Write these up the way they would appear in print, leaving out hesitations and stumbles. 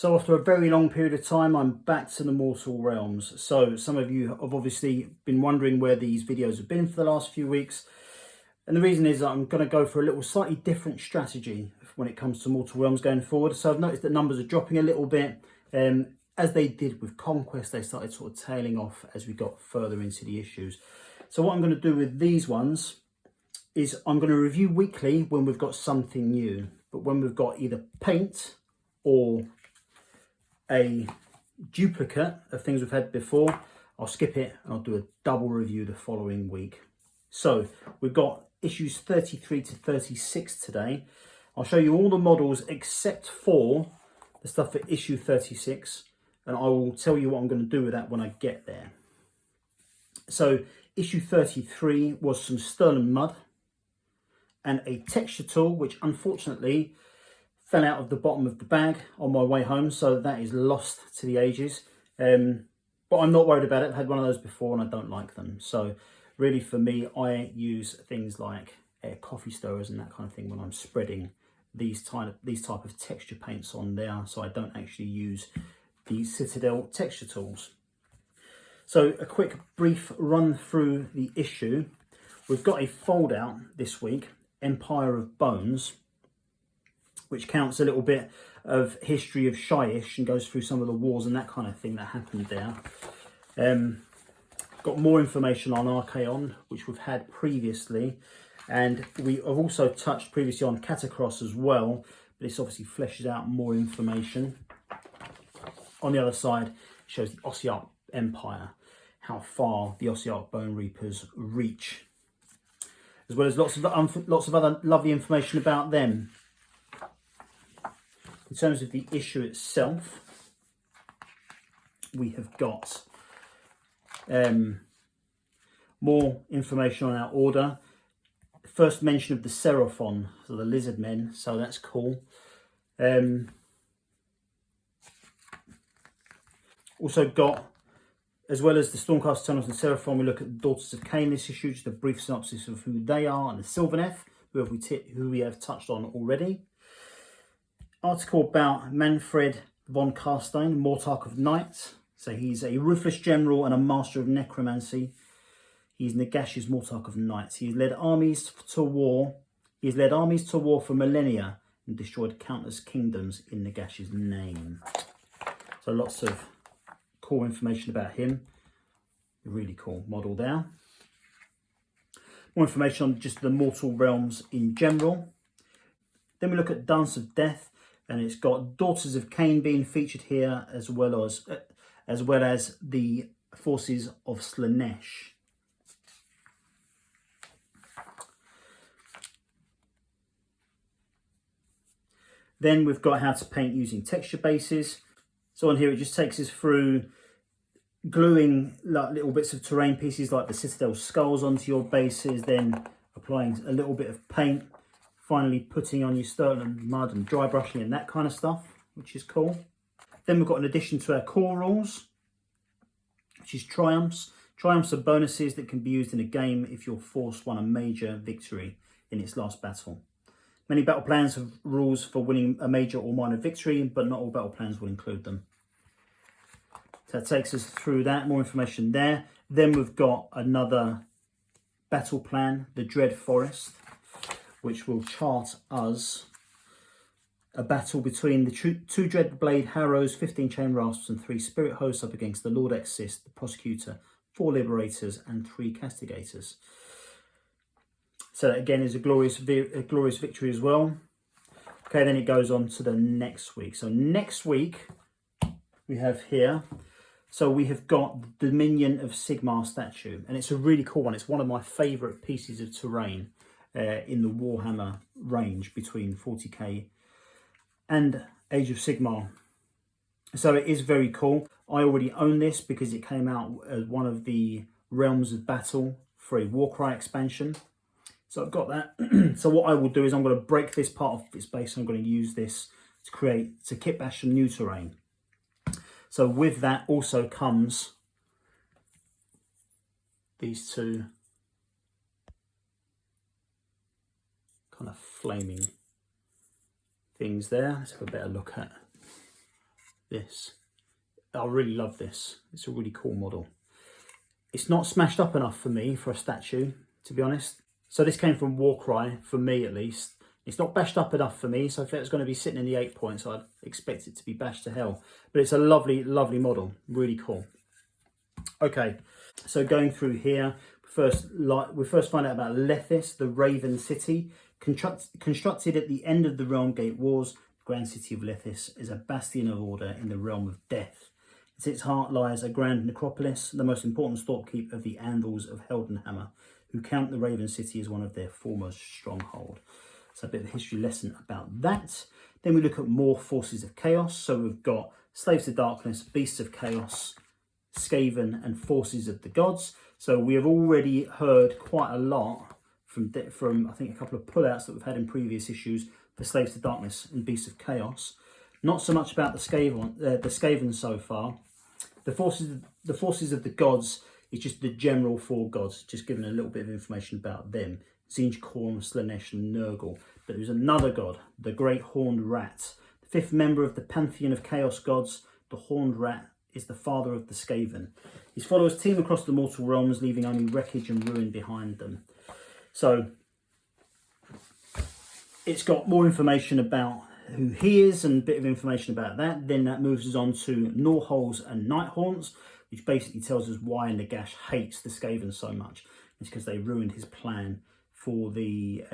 So after a very long period of time, I'm back to the mortal realms. So some of you have obviously been wondering where these videos have been for the last few weeks. And the reason is that I'm going to go for a little slightly different strategy when it comes to mortal realms going forward. So I've noticed that numbers are dropping a little bit. As they did with Conquest, they started sort of tailing off as we got further into the issues. So what I'm going to do with these ones is I'm going to review weekly when we've got something new. But when we've got either paint or a duplicate of things we've had before, I'll skip it and I'll do a double review the following week. So we've got issues 33 to 36 today. I'll show you all the models except for the stuff for issue 36, and I will tell you what I'm going to do with that when I get there. So issue 33 was some sterling mud and a texture tool, which unfortunately fell out of the bottom of the bag on my way home, so that is lost to the ages. But I'm not worried about it. I've had one of those before and I don't like them. So really for me, I use things like coffee stirrers and that kind of thing when I'm spreading these type of texture paints on there, so I don't actually use the Citadel texture tools. So a quick brief run through the issue. We've got a fold out this week, Empire of Bones, which counts a little bit of history of Shyish and goes through some of the wars and that kind of thing that happened there. Got more information on Archaon, which we've had previously, and we have also touched previously on Catacross as well, but this obviously fleshes out more information. On the other side, it shows the Ossiarch Empire, how far the Ossiarch Bone Reapers reach, as well as lots of other lovely information about them. In terms of the issue itself, we have got more information on our order. First mention of the Seraphon, so the lizard men, so that's cool. Also got, as well as the Stormcast Tunnels and Seraphon, we look at the Daughters of Cain this issue, just a brief synopsis of who they are, and the Sylvaneth, who we have touched on already. Article about Manfred von Carstein, Mortarch of Night. So he's a ruthless general and a master of necromancy. He's Nagash's Mortarch of Night. He's led armies to war. He's led armies to war for millennia and destroyed countless kingdoms in Nagash's name. So lots of cool information about him. A really cool model there. More information on just the mortal realms in general. Then we look at Dance of Death. And it's got Daughters of Cain being featured here, as well as the forces of Slaanesh. Then we've got how to paint using texture bases. So on here it just takes us through gluing like little bits of terrain pieces like the Citadel skulls onto your bases, then applying a little bit of paint. Finally putting on your sterling mud and dry brushing and that kind of stuff, which is cool. Then we've got an addition to our core rules, which is triumphs. Triumphs are bonuses that can be used in a game if your force won a major victory in its last battle. Many battle plans have rules for winning a major or minor victory, but not all battle plans will include them. So that takes us through that, more information there. Then we've got another battle plan, the Dread Forest, which will chart us a battle between the two Dreadblade Harrows, 15 Chain Rasps, and 3 Spirit Hosts up against the Lord Exist, the Prosecutor, 4 Liberators, and 3 Castigators. So that again is a glorious victory as well. Okay, then it goes on to the next week. So next week we have here, so we have got the Dominion of Sigmar statue, and it's a really cool one. It's one of my favourite pieces of terrain in the Warhammer range between 40k and Age of Sigmar. So it is very cool. I already own this because it came out as one of the Realms of Battle for a Warcry expansion. So I've got that. So what I will do is I'm going to break this part off its base and I'm going to use this to kit bash some new terrain. So with that also comes these two kind of flaming things there. Let's have a better look at this. I really love this. It's a really cool model. It's not smashed up enough for me for a statue, to be honest. So this came from Warcry, for me at least. It's not bashed up enough for me, so if it was going to be sitting in the 8 points, I'd expect it to be bashed to hell. But it's a lovely, lovely model. Really cool. Okay, so going through here, we first find out about Lethis, the Raven City. Constructed at the end of the Realm Gate Wars, the Grand City of Lethis is a bastion of order in the Realm of Death. At its heart lies a grand necropolis, the most important storekeep of the Andals of Heldenhammer, who count the Raven City as one of their foremost stronghold. So a bit of a history lesson about that. Then we look at more forces of chaos. So we've got Slaves of Darkness, Beasts of Chaos, Skaven, and Forces of the Gods. So we have already heard quite a lot from I think a couple of pullouts that we've had in previous issues for Slaves of Darkness and Beasts of Chaos. Not so much about the Skaven so far. The forces of the gods is just the general 4 gods, just giving a little bit of information about them. Zinj, Khorne, Slaanesh and Nurgle. But there's another god, the Great Horned Rat. The 5th member of the pantheon of chaos gods, the Horned Rat is the father of the Skaven. His followers team across the mortal realms, leaving only wreckage and ruin behind them. So it's got more information about who he is and a bit of information about that. Then that moves us on to Gnawholes and Nighthaunts, which basically tells us why Nagash hates the Skaven so much. It's because they ruined his plan for the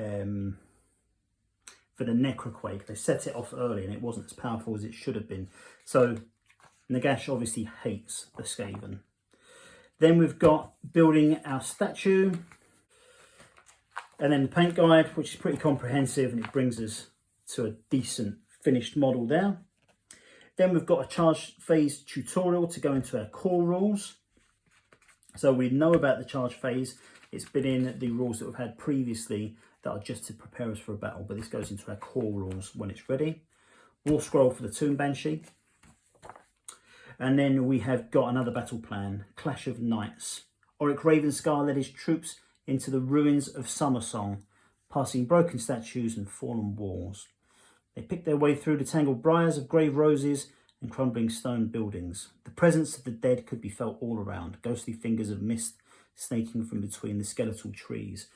Necroquake. They set it off early and it wasn't as powerful as it should have been. So Nagash obviously hates the Skaven. Then we've got building our statue. And then the paint guide, which is pretty comprehensive, and it brings us to a decent finished model there. Then we've got a charge phase tutorial to go into our core rules. So we know about the charge phase. It's been in the rules that we've had previously that are just to prepare us for a battle, but this goes into our core rules when it's ready. War scroll for the Tomb Banshee. And then we have got another battle plan, Clash of Knights. Auric Ravenscar led his troops into the ruins of Summersong, passing broken statues and fallen walls. They picked their way through the tangled briars of grave roses and crumbling stone buildings. The presence of the dead could be felt all around, ghostly fingers of mist snaking from between the skeletal trees.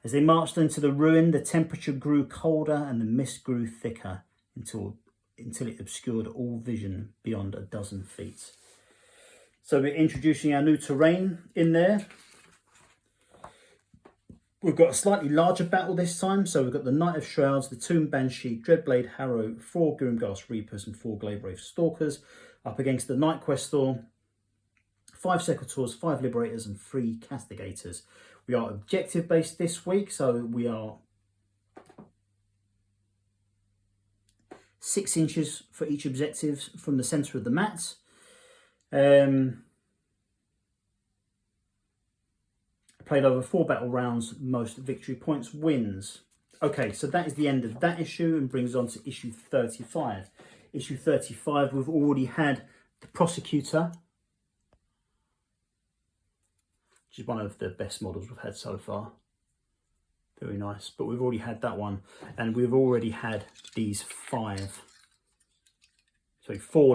As they marched into the ruin, the temperature grew colder and the mist grew thicker until it obscured all vision beyond a dozen feet. So we're introducing our new terrain in there. We've got a slightly larger battle this time. So we've got the Knight of Shrouds, the Tomb Banshee, Dreadblade Harrow, 4 Goomghast Reapers and 4 Gladebrave Stalkers up against the Night Questor, 5 Secretors, 5 Liberators and 3 Castigators. We are objective based this week, so we are 6 inches for each objective from the centre of the mat. Played over 4 battle rounds, most victory points wins. Okay, so that is the end of that issue and brings on to issue 35. Issue 35, we've already had the Prosecutor, which is one of the best models we've had so far. Very nice, but we've already had that one, and we've already had these 4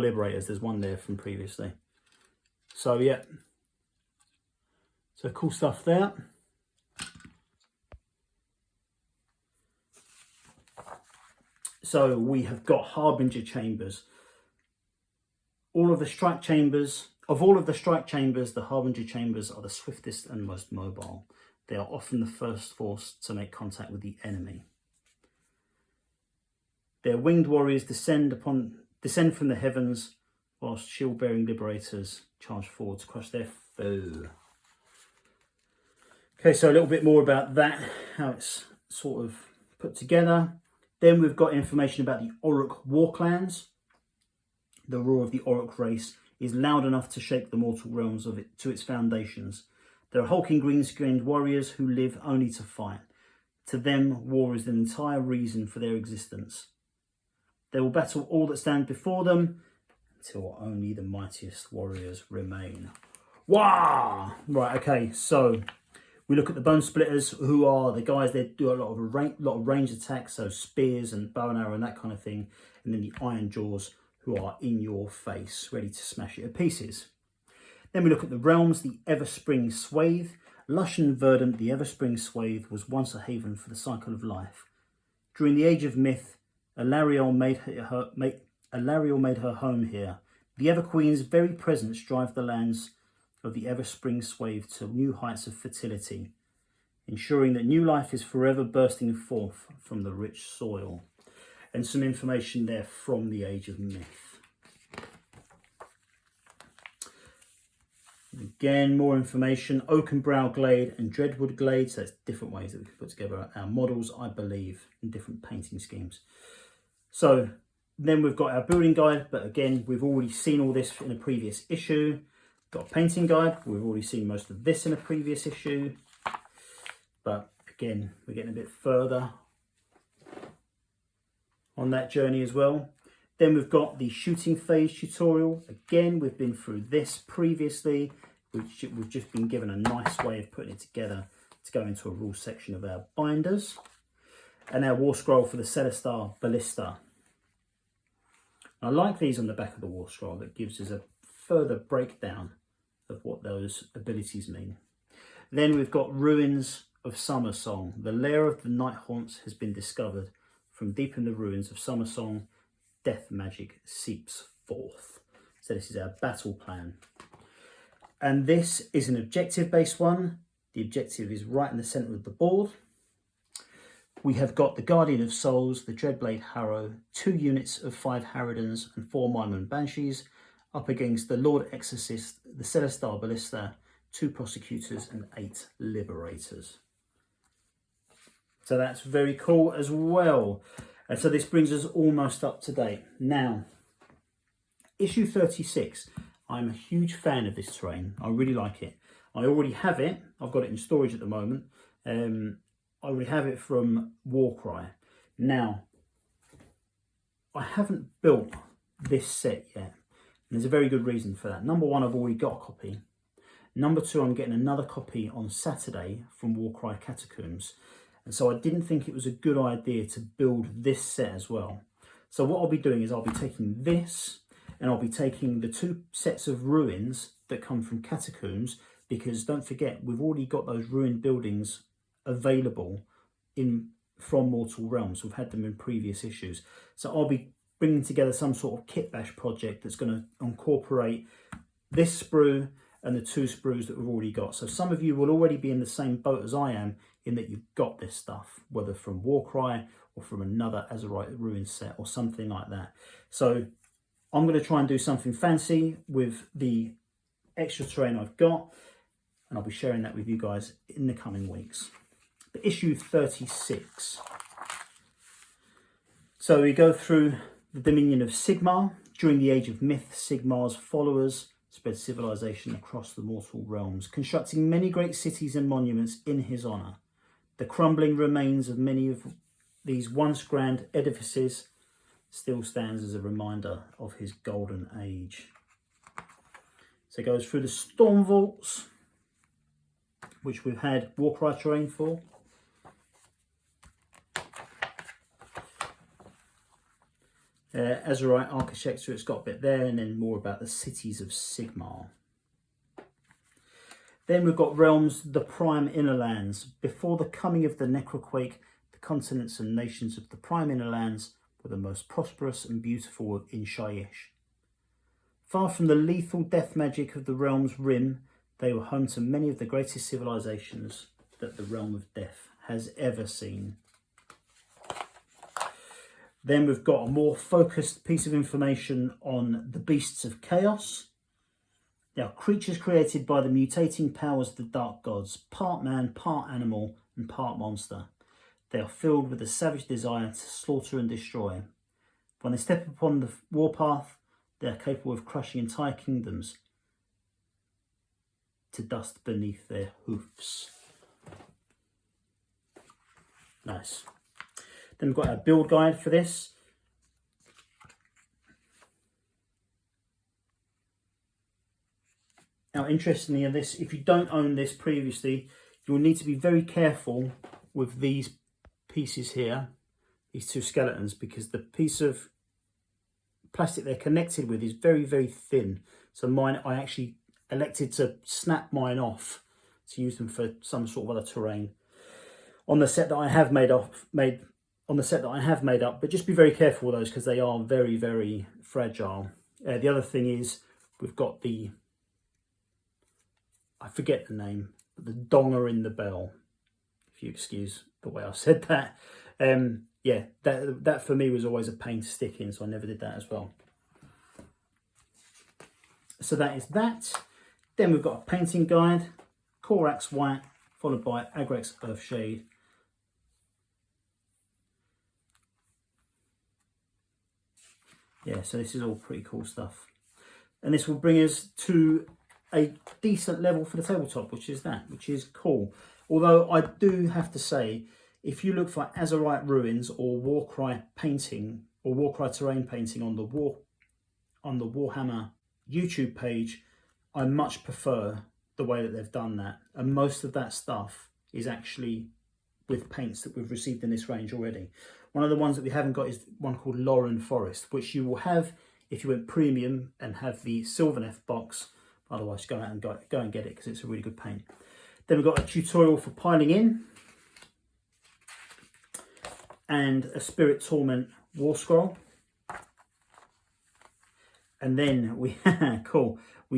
Liberators. There's one there from previously. So yeah. So cool stuff there. So we have got Harbinger chambers. All of the strike chambers, the Harbinger chambers are the swiftest and most mobile. They are often the first force to make contact with the enemy. Their winged warriors descend from the heavens, whilst shield-bearing liberators charge forward to crush their foe. Okay, so a little bit more about that, how it's sort of put together. Then we've got information about the Auric war clans. The roar of the Auric race is loud enough to shake the mortal realms of it to its foundations. There are hulking green-skinned warriors who live only to fight. To them, war is the entire reason for their existence. They will battle all that stand before them until only the mightiest warriors remain. Wah! Right, okay, so we look at the Bone Splitters, who are the guys that do a lot of range attacks, so spears and bow and arrow and that kind of thing. And then the Iron Jaws, who are in your face, ready to smash it to pieces. Then we look at the realms, the ever-spring swathe. Lush and verdant, the ever-spring swathe was once a haven for the cycle of life. During the age of myth, Alariel made her home here. The Ever-Queen's very presence drive the lands of the ever-spring swathe to new heights of fertility, ensuring that new life is forever bursting forth from the rich soil. And some information there from the age of myth. Again, more information, Oakenbrow Glade and Dreadwood Glade, so that's different ways that we can put together our models, I believe, in different painting schemes. So then we've got our building guide, but again, we've already seen all this in a previous issue. Got a painting guide, we've already seen most of this in a previous issue, but again, we're getting a bit further on that journey as well. Then we've got the shooting phase tutorial. Again, we've been through this previously, which we've just been given a nice way of putting it together to go into a rule section of our binders. And our war scroll for the Celestar Ballista. I like these on the back of the war scroll. That gives us a further breakdown of what those abilities mean. Then we've got Ruins of Summer Song. The lair of the night haunts has been discovered. From deep in the ruins of Summer Song, death magic seeps forth. So this is our battle plan. And this is an objective-based one. The objective is right in the centre of the board. We have got the Guardian of Souls, the Dreadblade Harrow, 2 units of 5 Harridans and 4 Maimon Banshees, up against the Lord Exorcist, the Celestar Ballista, 2 Prosecutors and 8 Liberators. So that's very cool as well. And so this brings us almost up to date. Now, issue 36. I'm a huge fan of this terrain. I really like it. I already have it. I've got it in storage at the moment. I already have it from Warcry. Now, I haven't built this set yet. And there's a very good reason for that. Number one, I've already got a copy. Number two, I'm getting another copy on Saturday from Warcry Catacombs. And so I didn't think it was a good idea to build this set as well. So what I'll be doing is I'll be taking this and I'll be taking the 2 sets of ruins that come from Catacombs, because don't forget, we've already got those ruined buildings available from Mortal Realms. We've had them in previous issues. So I'll be bringing together some sort of kit bash project that's going to incorporate this sprue and the 2 sprues that we've already got. So some of you will already be in the same boat as I am, in that you've got this stuff, whether from Warcry or from another Azerite Ruin set or something like that. So I'm going to try and do something fancy with the extra terrain I've got, and I'll be sharing that with you guys in the coming weeks. But issue 36. So we go through the Dominion of Sigmar. During the Age of Myth, Sigmar's followers spread civilization across the mortal realms, constructing many great cities and monuments in his honour. The crumbling remains of many of these once grand edifices still stands as a reminder of his golden age. So it goes through the Storm Vaults, which we've had Warcry terrain for. Azerite architecture, it's got a bit there, and then more about the cities of Sigmar. Then we've got realms, the prime inner lands. Before the coming of the Necroquake, the continents and nations of the prime inner lands were the most prosperous and beautiful in Shyish. Far from the lethal death magic of the realm's rim, they were home to many of the greatest civilizations that the realm of death has ever seen. Then we've got a more focused piece of information on the beasts of chaos. They are creatures created by the mutating powers of the dark gods, part man, part animal, and part monster. They are filled with a savage desire to slaughter and destroy. When they step upon the warpath, they are capable of crushing entire kingdoms to dust beneath their hoofs. Nice. Then we've got our build guide for this. Now, interestingly, in this, if you don't own this previously, you'll need to be very careful with these pieces here, these 2 skeletons, because the piece of plastic they're connected with is very, very thin. So mine, I actually elected to snap mine off to use them for some sort of other terrain on the set that I have made up. But just be very careful with those because they are very, very fragile. The other thing is we've got the, I forget the name, but the donger in the bell, if you excuse the way I said that. Yeah, that for me was always a pain to stick in, so I never did that as well. So that is that. Then we've got a painting guide, Corax White, followed by Agrex Earthshade. Yeah, so this is all pretty cool stuff. And this will bring us to a decent level for the tabletop, which is cool. Although I do have to say, if you look for Azurite Ruins or Warcry painting or Warcry terrain painting on the Warhammer YouTube page, I much prefer the way that they've done that. And most of that stuff is actually with paints that we've received in this range already. One of the ones that we haven't got is one called Lauren Forest, which you will have if you went premium and have the Sylvaneth box. Otherwise, go out and go and get it because it's a really good paint. Then we've got a tutorial for piling in and a Spirit Torment War Scroll. And then we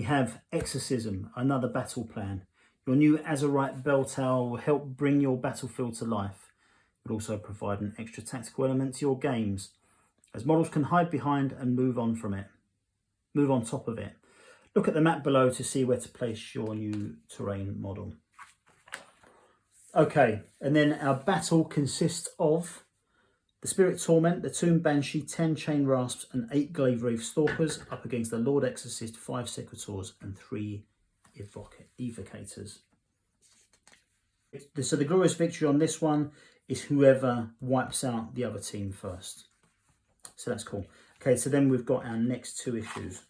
have Exorcism, another battle plan. Your new Azurite Bell Tower will help bring your battlefield to life. It will also provide an extra tactical element to your games, as models can hide behind and move on top of it. Look at the map below to see where to place your new terrain model. Okay, and then our battle consists of the Spirit Torment, the Tomb Banshee, 10 Chain Rasps and 8 Glaive Wraith Stalkers up against the Lord Exorcist, 5 Secretors and 3 Evocators. So the glorious victory on this one is whoever wipes out the other team first. So that's cool. Okay, so then we've got our next 2 issues.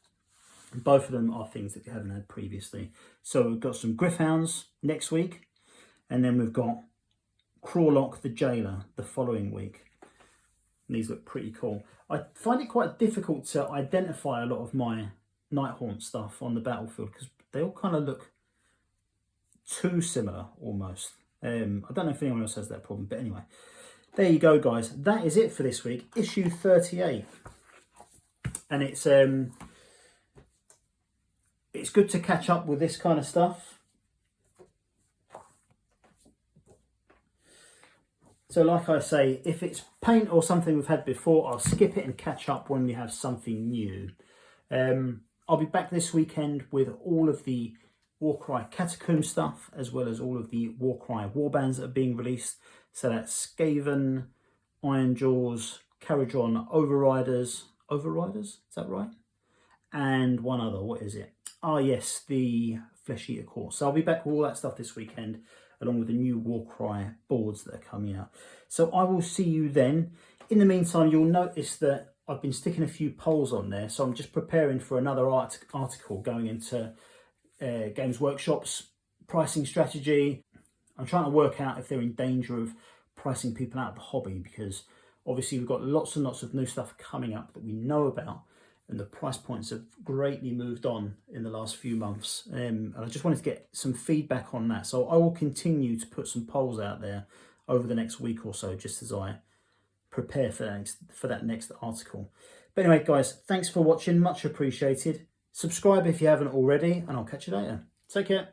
Both of them are things that we haven't had previously. So we've got some Gryph-hounds next week, and then we've got Crawlock the Jailer the following week. And these look pretty cool. I find it quite difficult to identify a lot of my Nighthaunt stuff on the battlefield because they all kind of look too similar almost. I don't know if anyone else has that problem, but anyway. There you go, guys. That is it for this week. Issue 38. And it's good to catch up with this kind of stuff. So like I say, if it's paint or something we've had before, I'll skip it and catch up when we have something new. I'll be back this weekend with all of the Warcry Catacomb stuff, as well as all of the Warcry warbands that are being released. So that's Skaven, Ironjaws, Caradron, Overriders, is that right? And one other, what is it? Ah yes, the Flesh Eater Course. So I'll be back with all that stuff this weekend, along with the new Warcry boards that are coming out. So I will see you then. In the meantime, you'll notice that I've been sticking a few polls on there, so I'm just preparing for another article going into Games Workshop's pricing strategy. I'm trying to work out if they're in danger of pricing people out of the hobby, because obviously we've got lots and lots of new stuff coming up that we know about, and the price points have greatly moved on in the last few months. And I just wanted to get some feedback on that. So I will continue to put some polls out there over the next week or so, just as I prepare for that next article. But anyway, guys, thanks for watching. Much appreciated. Subscribe if you haven't already, and I'll catch you later. Take care.